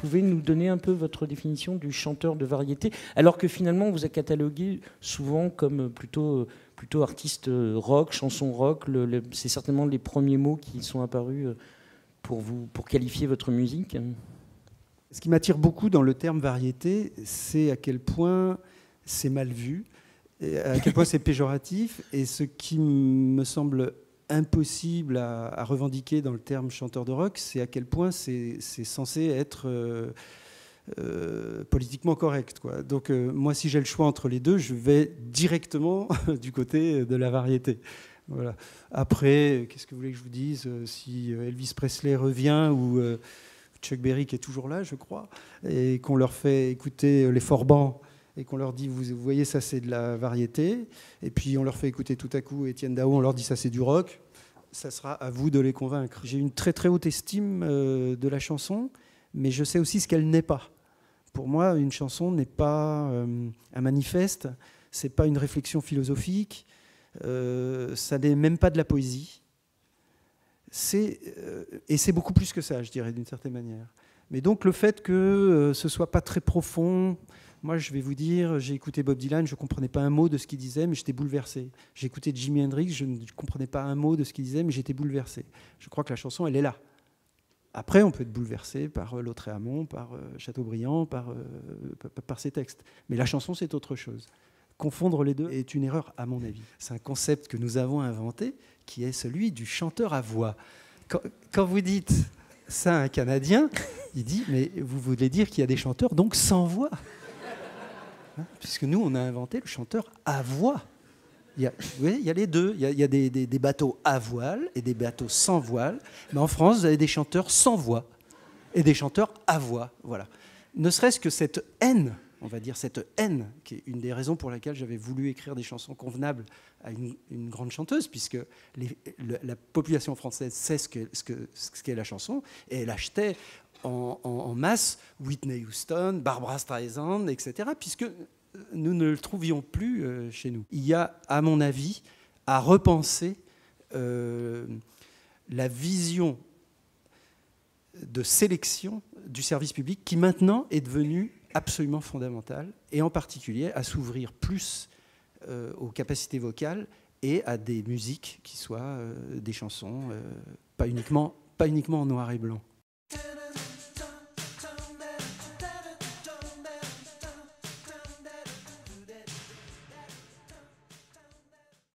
pouvez nous donner un peu votre définition du chanteur de variété, alors que finalement on vous a catalogué souvent comme plutôt artiste rock, chanson rock. C'est certainement les premiers mots qui sont apparus pour qualifier votre musique. Ce qui m'attire beaucoup dans le terme variété, c'est à quel point c'est mal vu, et à quel point c'est péjoratif, et ce qui me semble impossible à revendiquer dans le terme chanteur de rock, c'est à quel point c'est censé être politiquement correct, quoi. Donc moi, si j'ai le choix entre les deux, je vais directement du côté de la variété. Voilà. Après, qu'est-ce que vous voulez que je vous dise, si Elvis Presley revient ou Chuck Berry qui est toujours là, je crois, et qu'on leur fait écouter les Forbans et qu'on leur dit, vous voyez, ça c'est de la variété, et puis on leur fait écouter tout à coup Étienne Dao, on leur dit ça c'est du rock, ça sera à vous de les convaincre. J'ai une très très haute estime de la chanson, mais je sais aussi ce qu'elle n'est pas. Pour moi, une chanson n'est pas un manifeste, c'est pas une réflexion philosophique, ça n'est même pas de la poésie. Et c'est beaucoup plus que ça, je dirais, d'une certaine manière. Mais donc le fait que ce soit pas très profond, moi je vais vous dire, j'ai écouté Bob Dylan, je ne comprenais pas un mot de ce qu'il disait, mais j'étais bouleversé. J'ai écouté Jimi Hendrix, je ne comprenais pas un mot de ce qu'il disait, mais j'étais bouleversé. Je crois que la chanson, elle est là. Après, on peut être bouleversé par Lautréamont, par Chateaubriand, par ces textes. Mais la chanson, c'est autre chose. Confondre les deux est une erreur, à mon avis. C'est un concept que nous avons inventé, qui est celui du chanteur à voix. Quand vous dites ça à un Canadien, il dit, mais vous voulez dire qu'il y a des chanteurs donc sans voix, hein, puisque nous, on a inventé le chanteur à voix. Vous voyez, il y a les deux. Il y a des bateaux à voile et des bateaux sans voile. Mais en France, vous avez des chanteurs sans voix et des chanteurs à voix. Voilà. Ne serait-ce que cette haine, on va dire cette haine, qui est une des raisons pour laquelle j'avais voulu écrire des chansons convenables à une grande chanteuse, puisque la population française sait ce qu'est la chanson, et elle achetait en masse Whitney Houston, Barbra Streisand, etc., puisque nous ne le trouvions plus chez nous. Il y a, à mon avis, à repenser la vision de sélection du service public qui maintenant est devenue absolument fondamentale, et en particulier à s'ouvrir plus aux capacités vocales et à des musiques qui soient des chansons pas uniquement en noir et blanc.